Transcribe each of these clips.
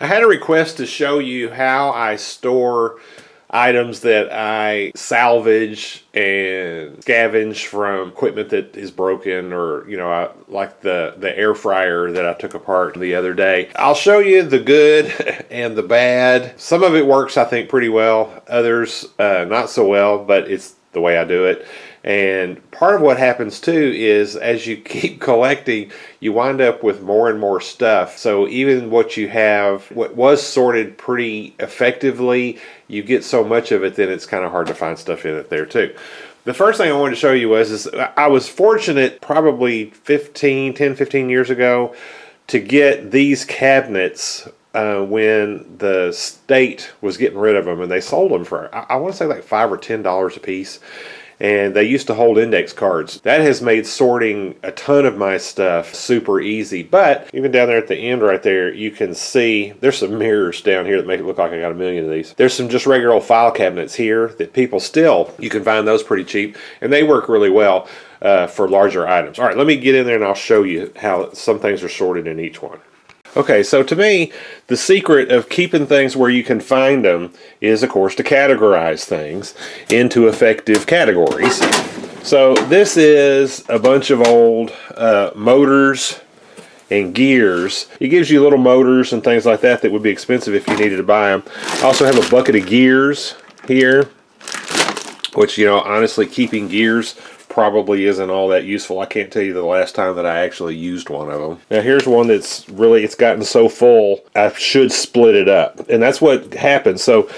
I had a request to show you how I store items that I salvage and scavenge from equipment that is broken, or like the air fryer that I took apart the other day. I'll show you the good and the bad. Some of it works, I think, pretty well. Others not so well, but it's the way I do it. And part of what happens too is as you keep collecting, you wind up with more and more stuff. So even what you have, what was sorted pretty effectively, you get so much of it that it's kind of hard to find stuff in it there too. The first thing I wanted to show you is I was fortunate probably 15 years ago to get these cabinets when the state was getting rid of them, and they sold them for, I want to say like $5 or $10 a piece. And they used to hold index cards. That has made sorting a ton of my stuff super easy. But even down there at the end right there, you can see there's some mirrors down here that make it look like I got a million of these. There's some just regular old file cabinets here that people still, you can find those pretty cheap. And they work really well for larger items. All right, let me get in there and I'll show you how some things are sorted in each one. Okay, so to me, the secret of keeping things where you can find them is, of course, to categorize things into effective categories. So this is a bunch of old motors and gears. It gives you little motors and things like that that would be expensive if you needed to buy them. I also have a bucket of gears here, which, honestly, keeping gears probably isn't all that useful. I can't tell you the last time that I actually used one of them. Now here's one that's really, it's gotten so full I should split it up, and that's what happens. So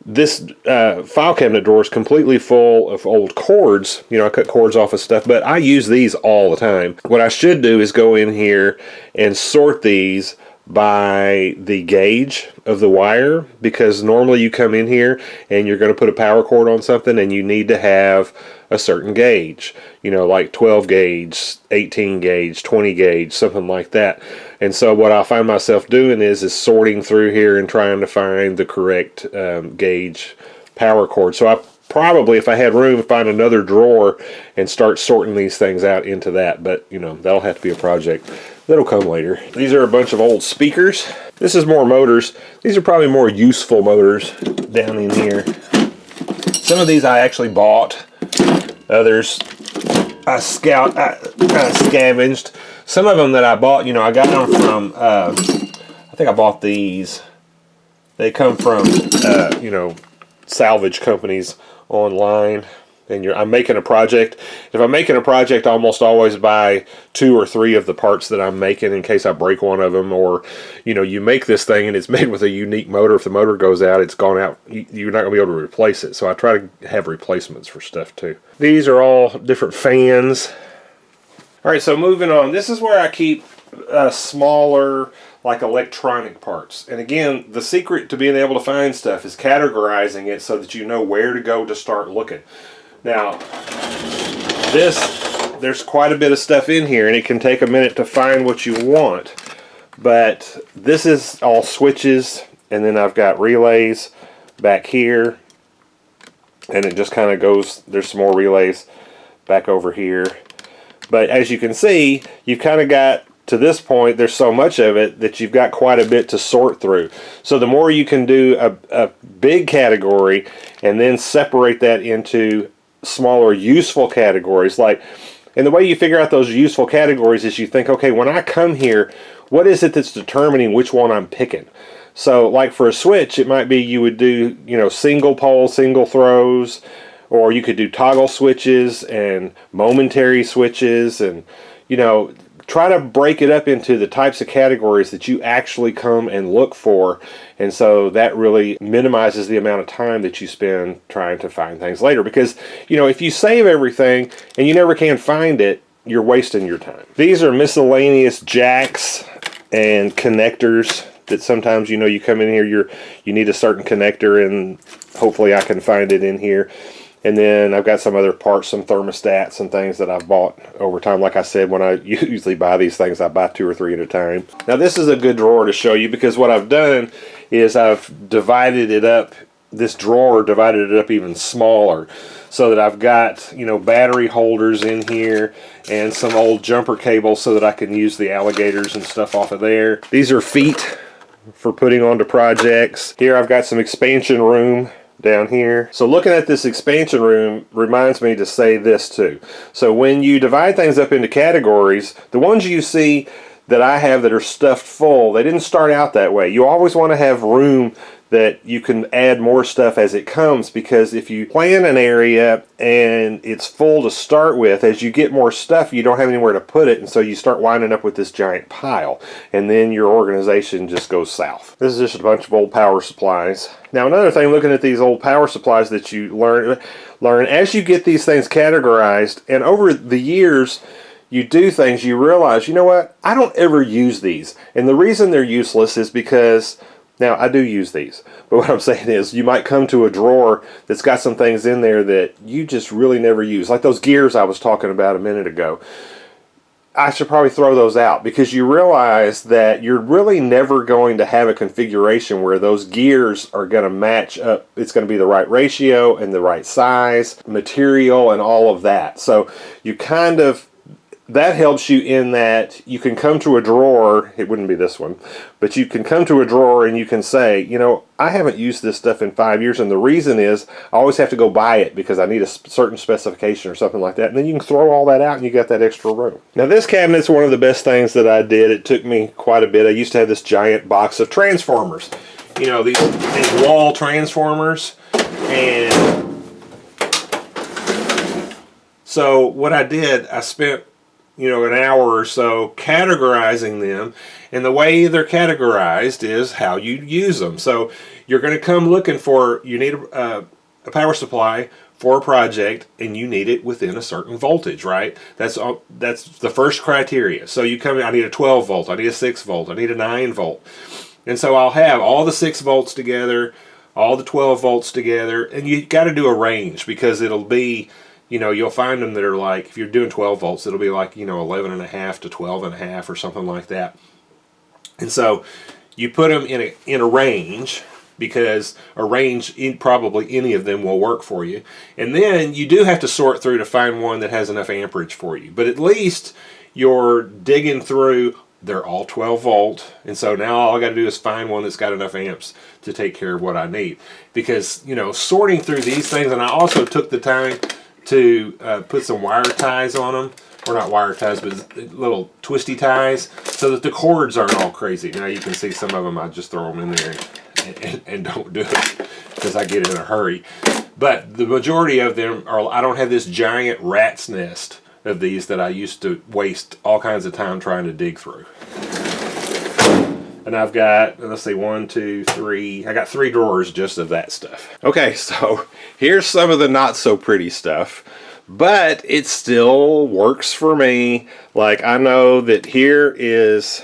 this file cabinet drawer is completely full of old cords. I cut cords off of stuff, but I use these all the time. What I should do is go in here and sort these by the gauge of the wire, because normally you come in here and you're going to put a power cord on something and you need to have a certain gauge, like 12 gauge, 18 gauge, 20 gauge, something like that. And so what I find myself doing is sorting through here and trying to find the correct gauge power cord. So I probably, if I had room, find another drawer and start sorting these things out into that. But that'll have to be a project that'll come later. These are a bunch of old speakers. This is more motors. These are probably more useful motors down in here. Some of these I actually bought. Others I scavenged. Some of them that I bought, I got them from, I think I bought these. They come from, salvage companies online. And I'm making a project. If I'm making a project, I almost always buy 2 or 3 of the parts that I'm making in case I break one of them. Or, you make this thing and it's made with a unique motor. If the motor goes out, it's gone out. You're not going to be able to replace it. So I try to have replacements for stuff too. These are all different fans. All right, so moving on. This is where I keep smaller, like electronic parts. And again, the secret to being able to find stuff is categorizing it so that you know where to go to start looking. Now, there's quite a bit of stuff in here, and it can take a minute to find what you want. But this is all switches, and then I've got relays back here, and it just kind of goes, there's some more relays back over here. But as you can see, you've kind of got, to this point, there's so much of it that you've got quite a bit to sort through. So the more you can do a big category and then separate that into smaller useful categories, and the way you figure out those useful categories is you think, okay, when I come here, what is it that's determining which one I'm picking? So like for a switch, it might be you would do, single pole, single throws, or you could do toggle switches and momentary switches, and try to break it up into the types of categories that you actually come and look for. And so that really minimizes the amount of time that you spend trying to find things later. Because, if you save everything and you never can find it, you're wasting your time. These are miscellaneous jacks and connectors that sometimes, you come in here, you need a certain connector, and hopefully I can find it in here. And then I've got some other parts, some thermostats and things that I've bought over time. Like I said, when I usually buy these things, I buy 2 or 3 at a time. Now this is a good drawer to show you, because what I've done is I've divided it up, this drawer divided it up even smaller, so that I've got, battery holders in here and some old jumper cables so that I can use the alligators and stuff off of there. These are feet for putting onto projects. Here I've got some expansion room down here. So looking at this expansion room reminds me to say this too. So when you divide things up into categories, the ones you see that I have that are stuffed full, they didn't start out that way. You always want to have room that you can add more stuff as it comes, because if you plan an area and it's full to start with, as you get more stuff you don't have anywhere to put it, and so you start winding up with this giant pile, and then your organization just goes south. This is just a bunch of old power supplies. Now another thing, looking at these old power supplies that you learn as you get these things categorized, and over the years you do things, you realize, you know what, I don't ever use these. And the reason they're useless is because, now I do use these, but what I'm saying is you might come to a drawer that's got some things in there that you just really never use. Like those gears I was talking about a minute ago. I should probably throw those out, because you realize that you're really never going to have a configuration where those gears are going to match up. It's going to be the right ratio and the right size, material, and all of that. So you kind of, that helps you in that you can come to a drawer, it wouldn't be this one, but you can come to a drawer and you can say, you know, I haven't used this stuff in 5 years, and the reason is I always have to go buy it because I need a certain specification or something like that, and then you can throw all that out and you got that extra room. Now this cabinet's one of the best things that I did. It took me quite a bit. I used to have this giant box of transformers, you know, these wall transformers, and so what I did, I spent, you know, an hour or so categorizing them, and the way they're categorized is how you use them. So you're going to come looking for, you need a power supply for a project, and you need it within a certain voltage, right? That's the first criteria. So you come in, I need a 12 volt, I need a 6 volt, I need a 9 volt. And so I'll have all the 6 volts together, all the 12 volts together, and you got to do a range, because it'll be, you know, you'll find them that are like, if you're doing 12 volts, it'll be like, you know, 11.5 to 12.5 or something like that. And so you put them in a range, because a range, probably any of them will work for you. And then you do have to sort through to find one that has enough amperage for you. But at least you're digging through, they're all 12 volt, and so now all I got to do is find one that's got enough amps to take care of what I need. Because, you know, sorting through these things, and I also took the time to put some wire ties on them, or not wire ties, but little twisty ties, so that the cords aren't all crazy. Now you can see some of them I just throw them in there and don't do it because I get in a hurry. But the majority of them are, I don't have this giant rat's nest of these that I used to waste all kinds of time trying to dig through. And I've got, let's see, 1, 2, 3, I got 3 drawers just of that stuff. Okay, so here's some of the not so pretty stuff, but it still works for me. Like I know that here's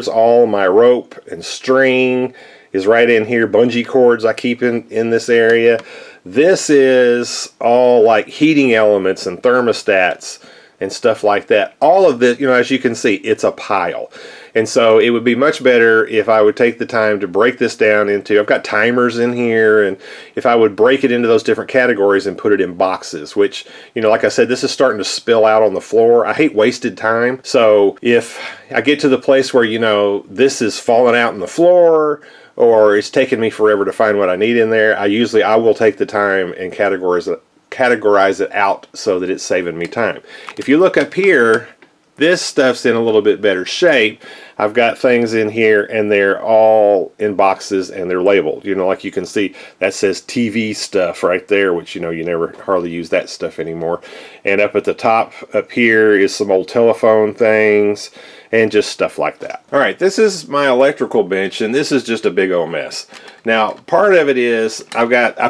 all my rope and string is right in here, bungee cords I keep in this area. This is all like heating elements and thermostats and stuff like that. All of this, you know, as you can see, it's a pile. And so it would be much better if I would take the time to break this down into, I've got timers in here, and if I would break it into those different categories and put it in boxes, which, you know, like I said, this is starting to spill out on the floor. I hate wasted time. So if I get to the place where, you know, this is falling out on the floor, or it's taking me forever to find what I need in there, I will take the time and categorize it out so that it's saving me time. If you look up here, this stuff's in a little bit better shape. I've got things in here and they're all in boxes and they're labeled. You know, like you can see that says TV stuff right there, which, you know, you never hardly use that stuff anymore. And up at the top up here is some old telephone things and just stuff like that. All right, this is my electrical bench, and this is just a big old mess. Now, part of it is I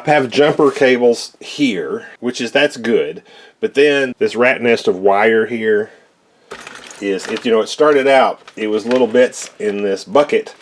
have jumper cables here, that's good. But then this rat nest of wire here is, you know, it started out, it was little bits in this bucket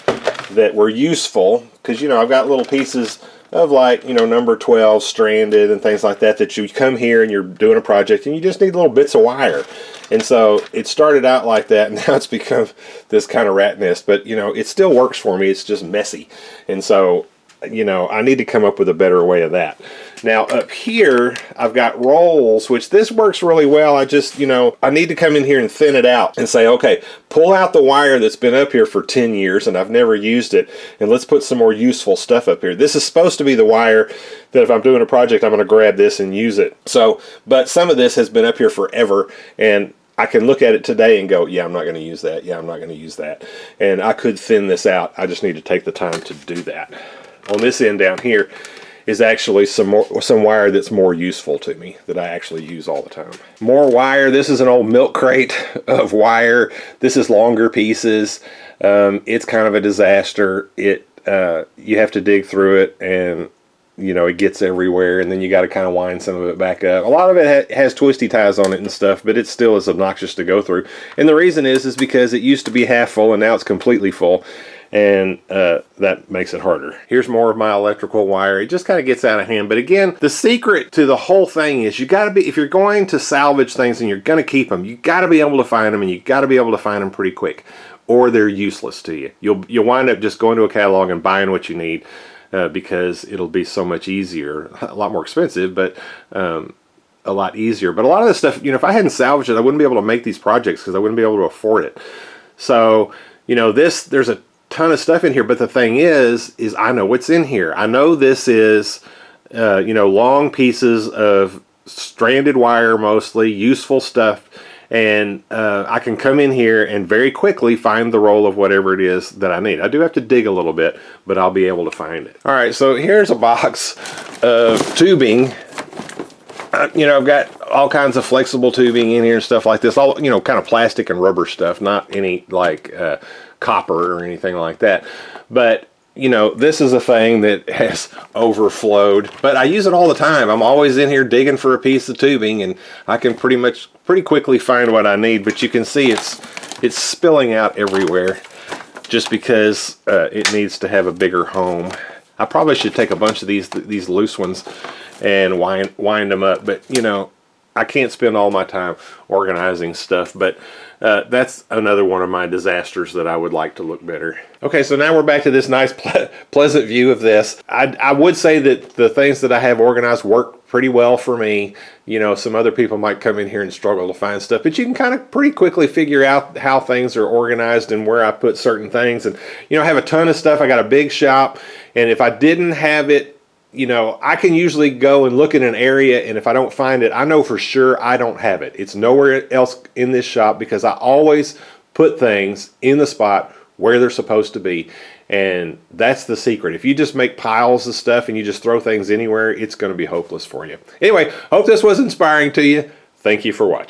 that were useful, because, you know, I've got little pieces of, like, you know, number 12 stranded and things like that, that you come here and you're doing a project and you just need little bits of wire. And so it started out like that, and now it's become this kind of rat nest. But, you know, it still works for me. It's just messy. And so you know, I need to come up with a better way of that. Now up here, I've got rolls, which this works really well. I just, you know, I need to come in here and thin it out and say, okay, pull out the wire that's been up here for 10 years and I've never used it, and let's put some more useful stuff up here. This is supposed to be the wire that if I'm doing a project, I'm going to grab this and use it. So, but some of this has been up here forever, and I can look at it today and go, yeah, I'm not going to use that. Yeah, I'm not going to use that. And I could thin this out. I just need to take the time to do that. On this end down here is actually some wire that's more useful to me that I actually use all the time. More wire. This is an old milk crate of wire. This is longer pieces. It's kind of a disaster. You have to dig through it, and you know, it gets everywhere, and then you got to kind of wind some of it back up. A lot of it has twisty ties on it and stuff, but it still is obnoxious to go through. And the reason is because it used to be half full and now it's completely full, and that makes it harder. Here's more of my electrical wire. It just kind of gets out of hand. But again, the secret to the whole thing is you got to be, if you're going to salvage things and you're going to keep them, you got to be able to find them, and you got to be able to find them pretty quick, or they're useless to you. You'll wind up just going to a catalog and buying what you need. Because it'll be so much easier, a lot more expensive, but a lot easier. But a lot of this stuff, you know, if I hadn't salvaged it, I wouldn't be able to make these projects because I wouldn't be able to afford it. So, you know, there's a ton of stuff in here, but the thing is I know what's in here. I know this is, you know, long pieces of stranded wire, mostly useful stuff. And I can come in here and very quickly find the roll of whatever it is that I need. I do have to dig a little bit, but I'll be able to find it. All right, so here's a box of tubing. You know, I've got all kinds of flexible tubing in here and stuff like this. All, you know, kind of plastic and rubber stuff, not any like copper or anything like that. But you know, this is a thing that has overflowed, but I use it all the time. I'm always in here digging for a piece of tubing, and I can pretty quickly find what I need. But you can see it's spilling out everywhere just because it needs to have a bigger home. I probably should take a bunch of these loose ones and wind them up, but you know, I can't spend all my time organizing stuff, but that's another one of my disasters that I would like to look better. Okay, so now we're back to this nice pleasant view of this. I would say that the things that I have organized work pretty well for me. You know, some other people might come in here and struggle to find stuff, but you can kind of pretty quickly figure out how things are organized and where I put certain things. And, you know, I have a ton of stuff. I got a big shop, and if I didn't have it, you know, I can usually go and look in an area, and if I don't find it, I know for sure I don't have it. It's nowhere else in this shop because I always put things in the spot where they're supposed to be. And that's the secret. If you just make piles of stuff and you just throw things anywhere, it's going to be hopeless for you. Anyway, hope this was inspiring to you. Thank you for watching.